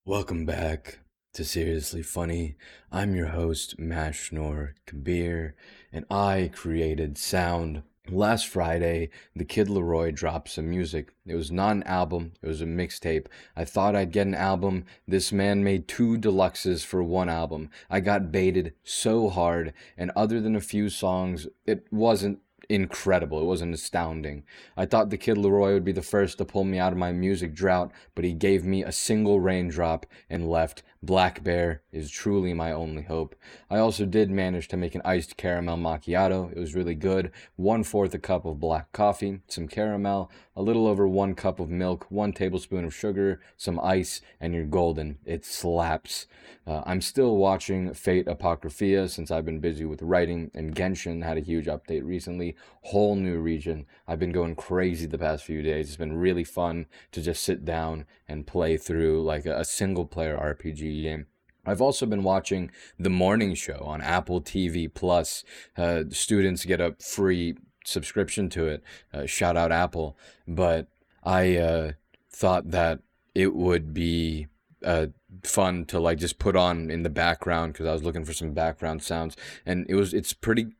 Welcome back to Seriously Funny. I'm your host, Mashnor Kabir, and I created sound. Last Friday, the Kid Leroy dropped some music. It was not an album, it was a mixtape. I thought I'd get an album. This man made two deluxes for one album. I got baited so hard, and other than a few songs, it wasn't incredible. It wasn't astounding. I thought the Kid Leroy would be the first to pull me out of my music drought, but he gave me a single raindrop and left. Black Bear is truly my only hope. I also did manage to make an iced caramel macchiato. It was really good. 1/4 a cup of black coffee, some caramel, a little over 1 cup of milk, 1 tablespoon of sugar, some ice, and you're golden. It slaps. I'm still watching Fate Apocrypha since I've been busy with writing, and Genshin had a huge update recently. Whole new region. I've been going crazy the past few days. It's been really fun to just sit down and play through like a single player RPG game. I've also been watching The Morning Show on Apple TV Plus. Students get a free subscription to it. Shout out Apple. But I thought that it would be fun to like just put on in the background because I was looking for some background sounds, and it's pretty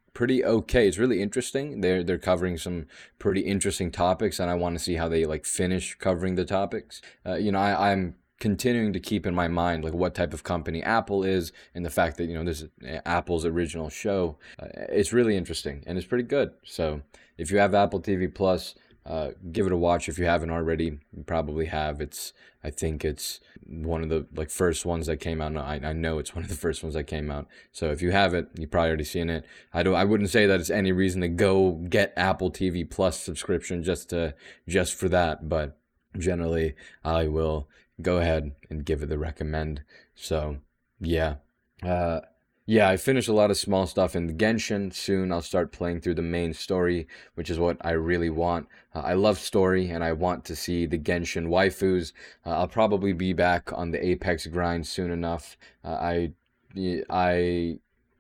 okay. It's really interesting. They're covering some pretty interesting topics, and I want to see how they like finish covering the topics. I'm continuing to keep in my mind like what type of company Apple is, and the fact that this is Apple's original show. It's really interesting and it's pretty good. So if you have Apple TV Plus, give it a watch. If you haven't already, you probably have. I think it's one of the like first ones that came out. I know it's one of the first ones that came out. So if you have it, you probably already seen it. I wouldn't say that it's any reason to go get Apple TV Plus subscription just for that, but generally I will go ahead and give it the recommend. So yeah. Yeah, I finished a lot of small stuff in the Genshin. Soon I'll start playing through the main story, which is what I really want. I love story, and I want to see the Genshin waifus. I'll probably be back on the Apex grind soon enough. I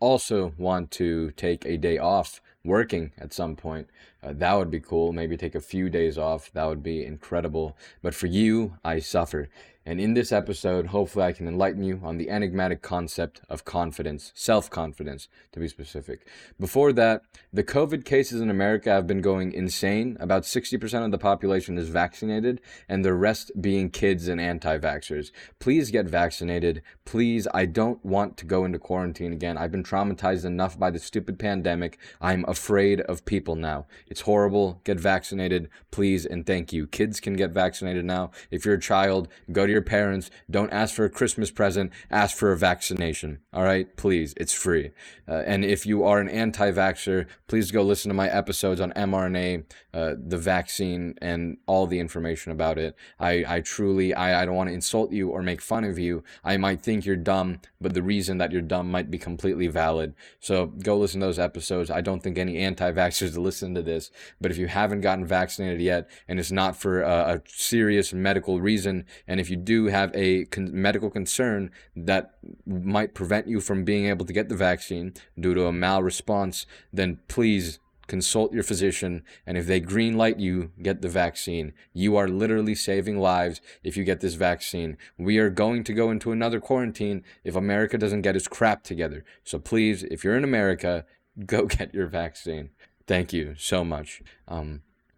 also want to take a day off working at some point. That would be cool. Maybe take a few days off. That would be incredible. But for you, I suffer. And in this episode, hopefully I can enlighten you on the enigmatic concept of confidence, self-confidence, to be specific. Before that, the COVID cases in America have been going insane. About 60% of the population is vaccinated, and the rest being kids and anti-vaxxers. Please get vaccinated. Please, I don't want to go into quarantine again. I've been traumatized enough by the stupid pandemic. I'm afraid of people now. It's horrible. Get vaccinated, please, and thank you. Kids can get vaccinated now. If you're a child, go to your parents. Don't ask for a Christmas present. Ask for a vaccination. All right? Please. It's free. And if you are an anti-vaxxer, please go listen to my episodes on mRNA, the vaccine, and all the information about it. I truly don't want to insult you or make fun of you. I might think you're dumb, but the reason that you're dumb might be completely valid. So go listen to those episodes. I don't think any anti-vaxxers listen to this, but if you haven't gotten vaccinated yet, and it's not for a serious medical reason, and if you do have a medical concern that might prevent you from being able to get the vaccine due to a malresponse, then please consult your physician, and if they green light you, get the vaccine. You are literally saving lives if you get this vaccine. We are going to go into another quarantine if America doesn't get its crap together. So please, if you're in America, go get your vaccine. Thank you so much.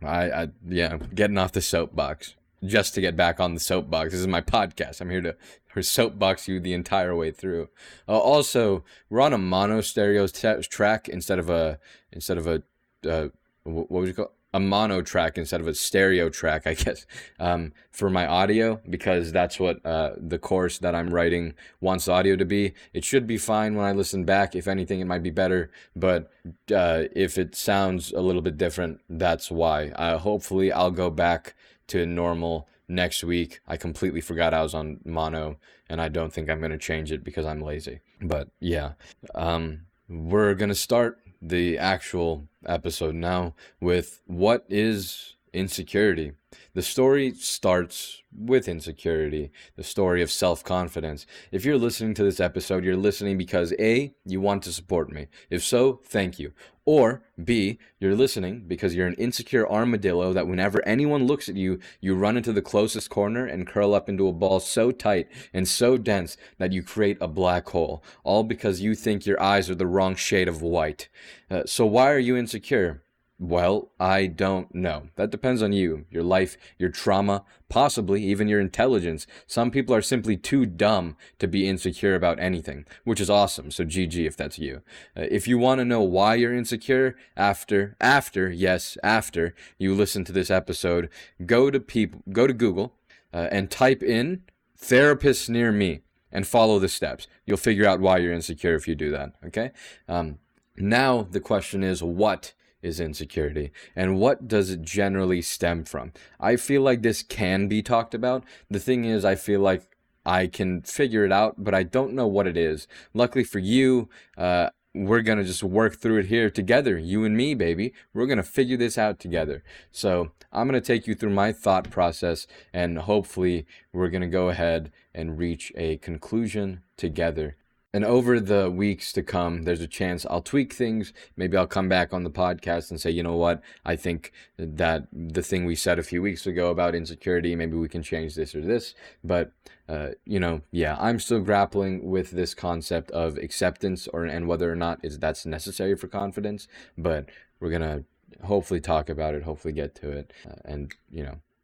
Yeah, getting off the soapbox just to get back on the soapbox. This is my podcast. I'm here to soapbox you the entire way through. Also, we're on a mono stereo track instead of a what would you call a mono track instead of a stereo track, I guess, for my audio, because that's what the course that I'm writing wants audio to be. It should be fine when I listen back. If anything, it might be better, but if it sounds a little bit different, that's why. Hopefully I'll go back to normal next week. I completely forgot I was on mono, and I don't think I'm going to change it because I'm lazy. But yeah, we're going to start the actual episode now with what is insecurity. The story starts with insecurity, the story of self-confidence. If you're listening to this episode, you're listening because A, you want to support me. If so, thank you. Or B, you're listening because you're an insecure armadillo that whenever anyone looks at you, you run into the closest corner and curl up into a ball so tight and so dense that you create a black hole, all because you think your eyes are the wrong shade of white. So why are you insecure? Well, I don't know. That depends on you, your life, your trauma, possibly even your intelligence. Some people are simply too dumb to be insecure about anything, which is awesome. So GG if that's you. If you want to know why you're insecure after you listen to this episode, go to Google and type in therapists near me and follow the steps. You'll figure out why you're insecure if you do that. Okay. Now the question is, what is insecurity, and what does it generally stem from? I feel like this can be talked about. The thing is, I feel like I can figure it out, but I don't know what it is. Luckily for you, we're going to just work through it here together, you and me, baby. We're going to figure this out together. So I'm going to take you through my thought process, and hopefully we're going to go ahead and reach a conclusion together. And over the weeks to come, there's a chance I'll tweak things. Maybe I'll come back on the podcast and say, you know what, I think that the thing we said a few weeks ago about insecurity, maybe we can change this or this. But, I'm still grappling with this concept of acceptance and whether or not that's necessary for confidence. But we're going to hopefully talk about it, hopefully get to it.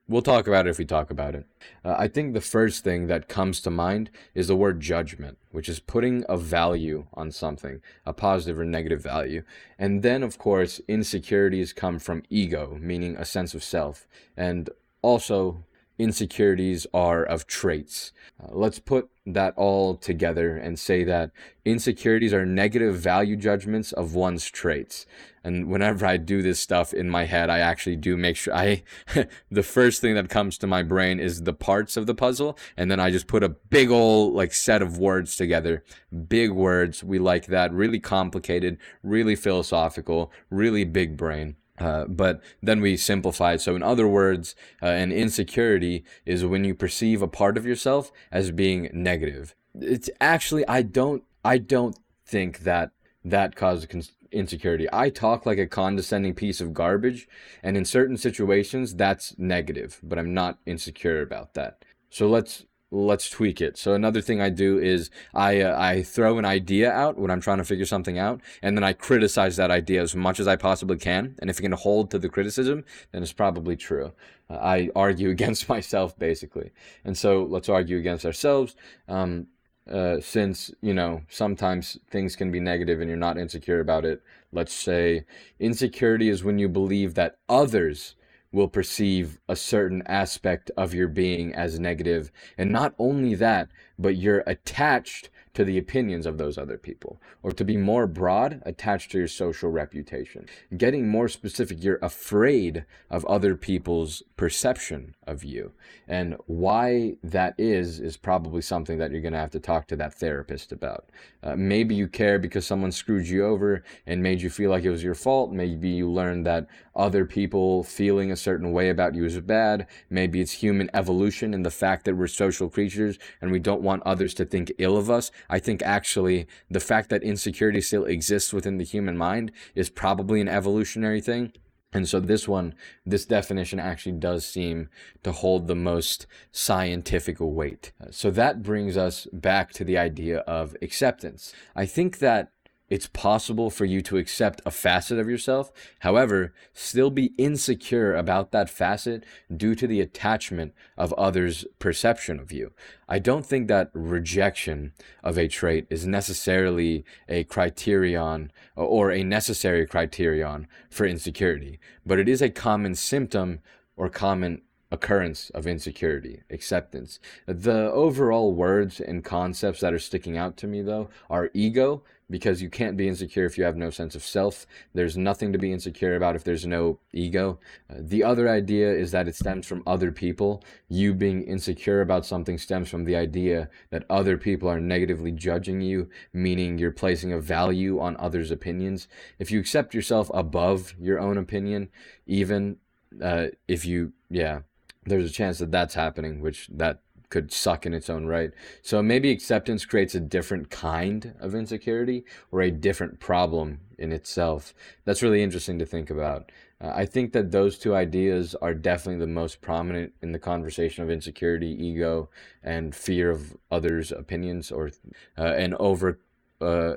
We'll talk about it if we talk about it. I think the first thing that comes to mind is the word judgment, which is putting a value on something, a positive or negative value. And then, of course, insecurities come from ego, meaning a sense of self. And also, insecurities are of traits. Let's put that all together and say that insecurities are negative value judgments of one's traits. And whenever I do this stuff in my head, I actually do make sure the first thing that comes to my brain is the parts of the puzzle. And then I just put a big old set of words together. Big words. We like that. Really complicated, really philosophical, really big brain. But then we simplify it. So in other words, an insecurity is when you perceive a part of yourself as being negative. It's actually, I don't think that causes insecurity. I talk like a condescending piece of garbage, and in certain situations that's negative, but I'm not insecure about that. So let's tweak it. So another thing I do is I throw an idea out when I'm trying to figure something out, and then I criticize that idea as much as I possibly can. And if it can hold to the criticism, then it's probably true. I argue against myself, basically. And so let's argue against ourselves. Since, sometimes things can be negative and you're not insecure about it. Let's say insecurity is when you believe that others will perceive a certain aspect of your being as negative. And not only that, but you're attached to the opinions of those other people. Or to be more broad, attached to your social reputation. Getting more specific, you're afraid of other people's perception of you. And why that is probably something that you're going to have to talk to that therapist about. Maybe you care because someone screwed you over and made you feel like it was your fault. Maybe you learned that other people feeling a certain way about you is bad. Maybe it's human evolution and the fact that we're social creatures and we don't want others to think ill of us. I think actually the fact that insecurity still exists within the human mind is probably an evolutionary thing. And so this definition actually does seem to hold the most scientific weight. So that brings us back to the idea of acceptance. I think that it's possible for you to accept a facet of yourself, however, still be insecure about that facet due to the attachment of others' perception of you. I don't think that rejection of a trait is necessarily a criterion or a necessary criterion for insecurity, but it is a common symptom or common occurrence of insecurity, acceptance. The overall words and concepts that are sticking out to me, though, are ego, because you can't be insecure if you have no sense of self. There's nothing to be insecure about if there's no ego. The other idea is that it stems from other people. You being insecure about something stems from the idea that other people are negatively judging you, meaning you're placing a value on others' opinions. If you accept yourself above your own opinion, even there's a chance that that's happening, which that could suck in its own right. So maybe acceptance creates a different kind of insecurity or a different problem in itself. That's really interesting to think about. I think that those two ideas are definitely the most prominent in the conversation of insecurity, ego, and fear of others' opinions, or and over uh,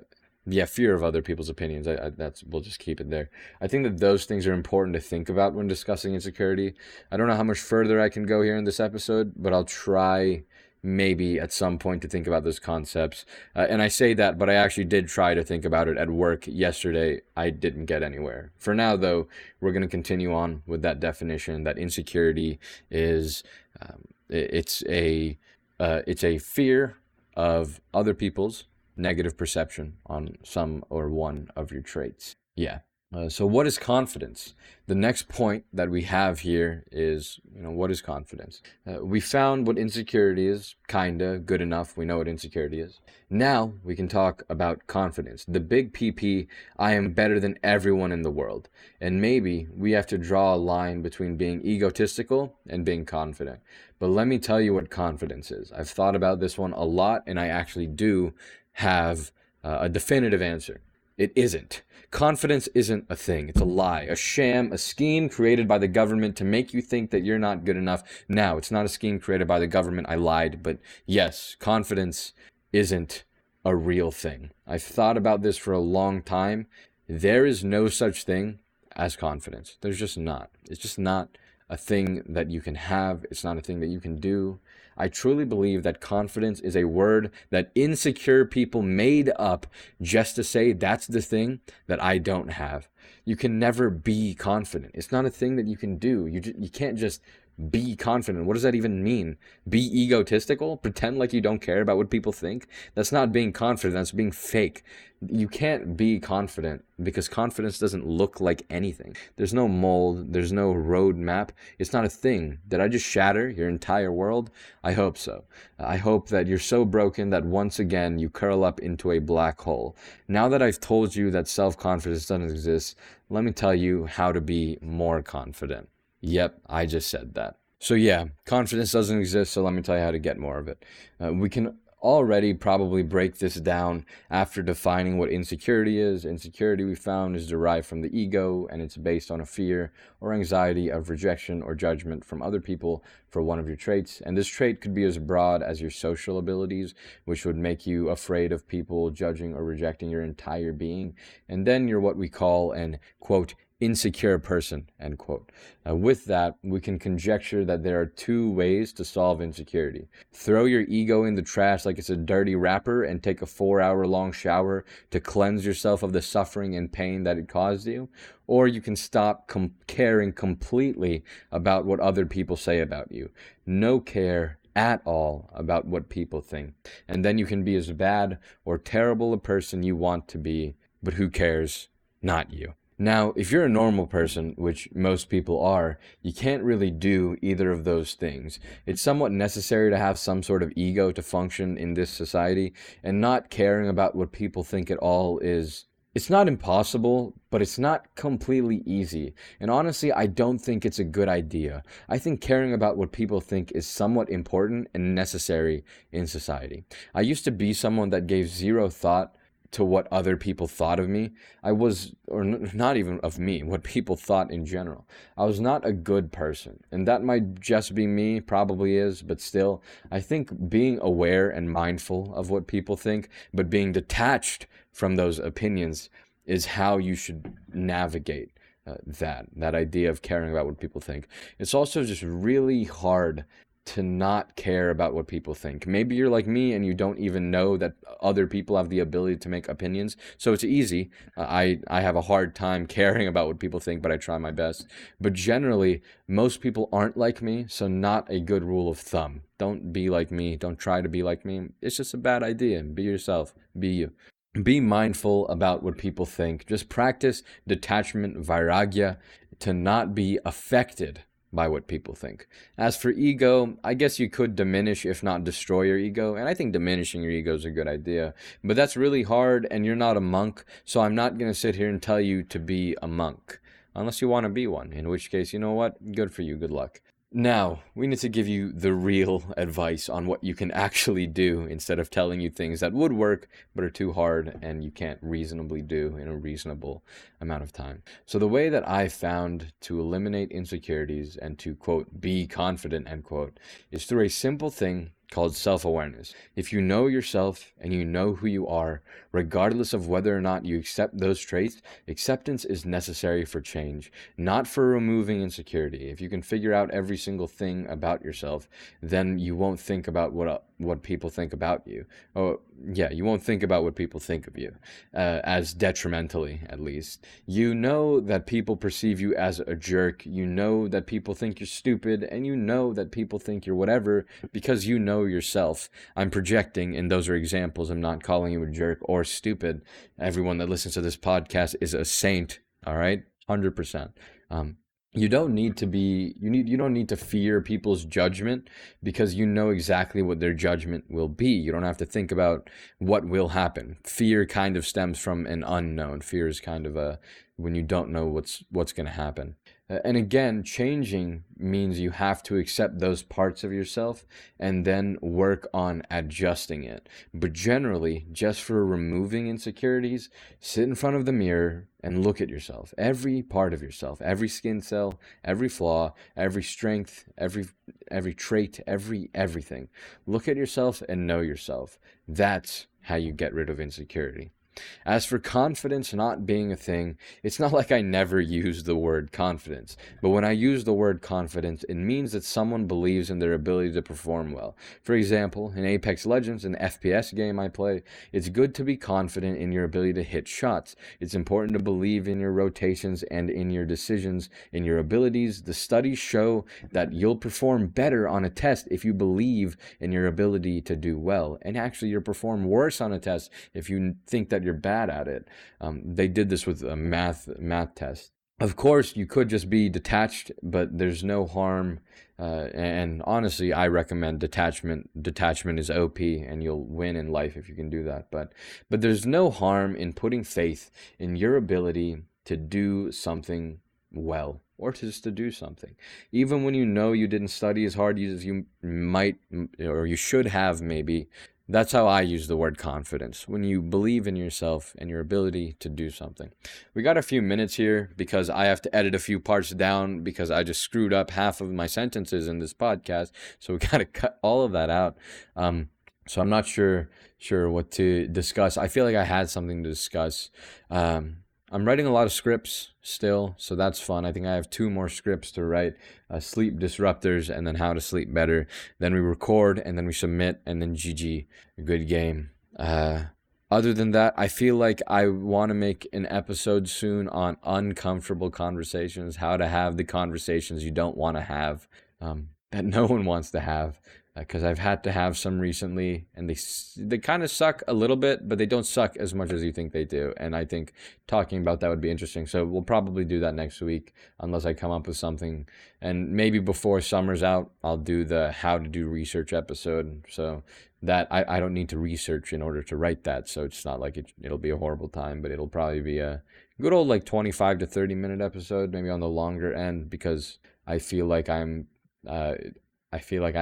fear of other people's opinions. That's we'll just keep it there. I think that those things are important to think about when discussing insecurity. I don't know how much further I can go here in this episode, but I'll try maybe at some point to think about those concepts. And I say that, but I actually did try to think about it at work yesterday. I didn't get anywhere. For now, though, we're going to continue on with that definition that insecurity is it's a fear of other people's negative perception on some or one of your traits. Yeah. So what is confidence? The next point that we have here is, what is confidence? We found what insecurity is, kinda, good enough. We know what insecurity is. Now we can talk about confidence. The big PP, I am better than everyone in the world. And maybe we have to draw a line between being egotistical and being confident. But let me tell you what confidence is. I've thought about this one a lot, and I actually do have a definitive answer. It isn't. Confidence isn't a thing. It's a lie, a sham, a scheme created by the government to make you think that you're not good enough. Now, it's not a scheme created by the government. I lied. But yes, confidence isn't a real thing. I've thought about this for a long time. There is no such thing as confidence. There's just not. It's just not a thing that you can have. It's not a thing that you can do. I truly believe that confidence is a word that insecure people made up just to say that's the thing that I don't have. You can never be confident. It's not a thing that you can do. You can't just be confident. What does that even mean? Be egotistical? Pretend like you don't care about what people think? That's not being confident. That's being fake. You can't be confident because confidence doesn't look like anything. There's no mold. There's no road map. It's not a thing. Did I just shatter your entire world? I hope so. I hope that you're so broken that once again you curl up into a black hole. Now that I've told you that self-confidence doesn't exist, let me tell you how to be more confident. Yep, I just said that. So yeah, confidence doesn't exist, so let me tell you how to get more of it. We can already probably break this down after defining what insecurity is. Insecurity, we found, is derived from the ego, and it's based on a fear or anxiety of rejection or judgment from other people for one of your traits. And this trait could be as broad as your social abilities, which would make you afraid of people judging or rejecting your entire being. And then you're what we call an, quote, insecure person, end quote. With that, we can conjecture that there are two ways to solve insecurity. Throw your ego in the trash like it's a dirty wrapper and take a 4-hour-long shower to cleanse yourself of the suffering and pain that it caused you. Or you can stop caring completely about what other people say about you. No care at all about what people think. And then you can be as bad or terrible a person you want to be, but who cares? Not you. Now, if you're a normal person, which most people are, you can't really do either of those things. It's somewhat necessary to have some sort of ego to function in this society, and not caring about what people think at all it's not impossible, but it's not completely easy. And honestly, I don't think it's a good idea. I think caring about what people think is somewhat important and necessary in society. I used to be someone that gave zero thought to what other people thought of me. Not even of me, what people thought in general. I was not a good person, and that might just be me, probably is, but still, I think being aware and mindful of what people think, but being detached from those opinions is how you should navigate that idea of caring about what people think. It's also just really hard to not care about what people think. Maybe you're like me and you don't even know that other people have the ability to make opinions, so it's easy. I have a hard time caring about what people think, but I try my best. But generally, most people aren't like me, so not a good rule of thumb. Don't be like me. Don't try to be like me. It's just a bad idea. Be yourself. Be you. Be mindful about what people think. Just practice detachment, vairagya, to not be affected by what people think. As for ego, I guess you could diminish, if not destroy, your ego, and I think diminishing your ego is a good idea, but that's really hard, and you're not a monk, so I'm not going to sit here and tell you to be a monk. unless you want to be one, in which case, you know what? Good for you. Good luck. Now, we need to give you the real advice on what you can actually do instead of telling you things that would work but are too hard and you can't reasonably do in a reasonable amount of time. So the way that I found to eliminate insecurities and to, quote, be confident, end quote, is through a simple thing called self-awareness. If you know yourself and you know who you are, regardless of whether or not you accept those traits, acceptance is necessary for change, not for removing insecurity. If you can figure out every single thing about yourself, then you won't think about what people think about you. Oh, yeah, you won't think about what people think of you, as detrimentally, at least. You know that people perceive you as a jerk. You know that people think you're stupid, and you know that people think you're whatever because you know yourself. I'm projecting, and those are examples. I'm not calling you a jerk or stupid. Everyone that listens to this podcast is a saint, all right? 100%. You don't need to fear people's judgment because you know exactly what their judgment will be. You don't have to think about what will happen. Fear kind of stems from an unknown. Fear is kind of when you don't know what's going to happen. And again, changing means you have to accept those parts of yourself and then work on adjusting it. But generally, just for removing insecurities, sit in front of the mirror and look at yourself. Every part of yourself, every skin cell, every flaw, every strength, every trait, everything. Look at yourself and know yourself. That's how you get rid of insecurity. As for confidence not being a thing, it's not like I never use the word confidence. But when I use the word confidence, it means that someone believes in their ability to perform well. For example, in Apex Legends, an FPS game I play, it's good to be confident in your ability to hit shots. It's important to believe in your rotations and in your decisions, in your abilities. The studies show that you'll perform better on a test if you believe in your ability to do well. And actually, you'll perform worse on a test if you think that you're bad at it. They did this with a math test. Of course, you could just be detached, but there's no harm. And honestly, I recommend detachment. Detachment is OP, and you'll win in life if you can do that. But there's no harm in putting faith in your ability to do something well, or just to do something. Even when you know you didn't study as hard as you might, or you should have maybe. That's how I use the word confidence, when you believe in yourself and your ability to do something. We got a few minutes here because I have to edit a few parts down because I just screwed up half of my sentences in this podcast. So we got to cut all of that out. So I'm not sure what to discuss. I feel like I had something to discuss. I'm writing a lot of scripts still, so that's fun. I think I have 2 more scripts to write, sleep disruptors and then how to sleep better. Then we record and then we submit and then GG, a good game. Other than that, I feel like I want to make an episode soon on uncomfortable conversations, how to have the conversations you don't want to have, that no one wants to have. Because I've had to have some recently, and they kind of suck a little bit, but they don't suck as much as you think they do. And I think talking about that would be interesting. So we'll probably do that next week, unless I come up with something. And maybe before summer's out, I'll do the how to do research episode. So that I don't need to research in order to write that. So it's not like it'll be a horrible time, but it'll probably be a good old like 25 to 30 minute episode, maybe on the longer end, because I feel like I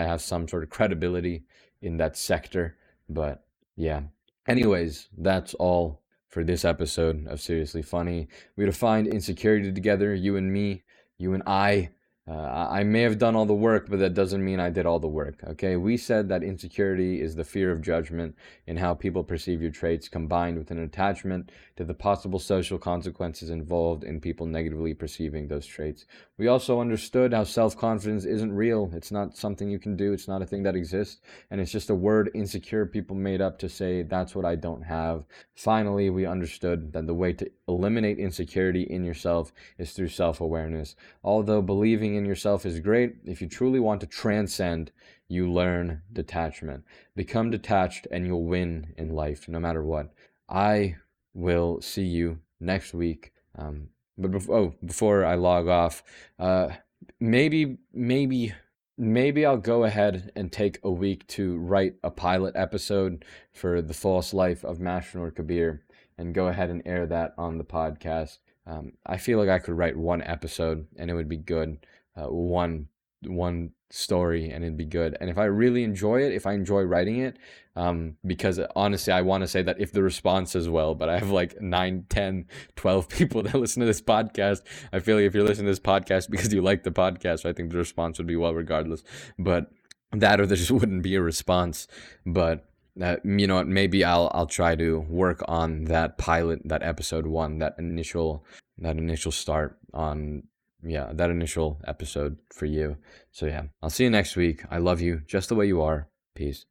have some sort of credibility in that sector. But yeah. Anyways, that's all for this episode of Seriously Funny. We defined insecurity together, you and me, you and I. I may have done all the work, but that doesn't mean I did all the work, okay? We said that insecurity is the fear of judgment in how people perceive your traits combined with an attachment to the possible social consequences involved in people negatively perceiving those traits. We also understood how self-confidence isn't real. It's not something you can do. It's not a thing that exists. And it's just a word insecure people made up to say, that's what I don't have. Finally, we understood that the way to eliminate insecurity in yourself is through self-awareness. Although believing in yourself is great, if you truly want to transcend, you learn detachment. Become detached and you'll win in life, no matter what. I will see you next week. But before I log off, maybe I'll go ahead and take a week to write a pilot episode for The False Life of Mashnur Kabir and go ahead and air that on the podcast. I feel like I could write one episode and it would be good. One story and it'd be good. And if I really enjoy it, if I enjoy writing it, because honestly, I want to say that if the response is well, but I have like 9, 10, 12 people that listen to this podcast. I feel like if you're listening to this podcast because you like the podcast, I think the response would be well regardless. But that or there just wouldn't be a response. But you know what, maybe I'll try to work on that pilot, that episode 1, that initial start on, yeah, that initial episode for you. So yeah, I'll see you next week. I love you just the way you are. Peace.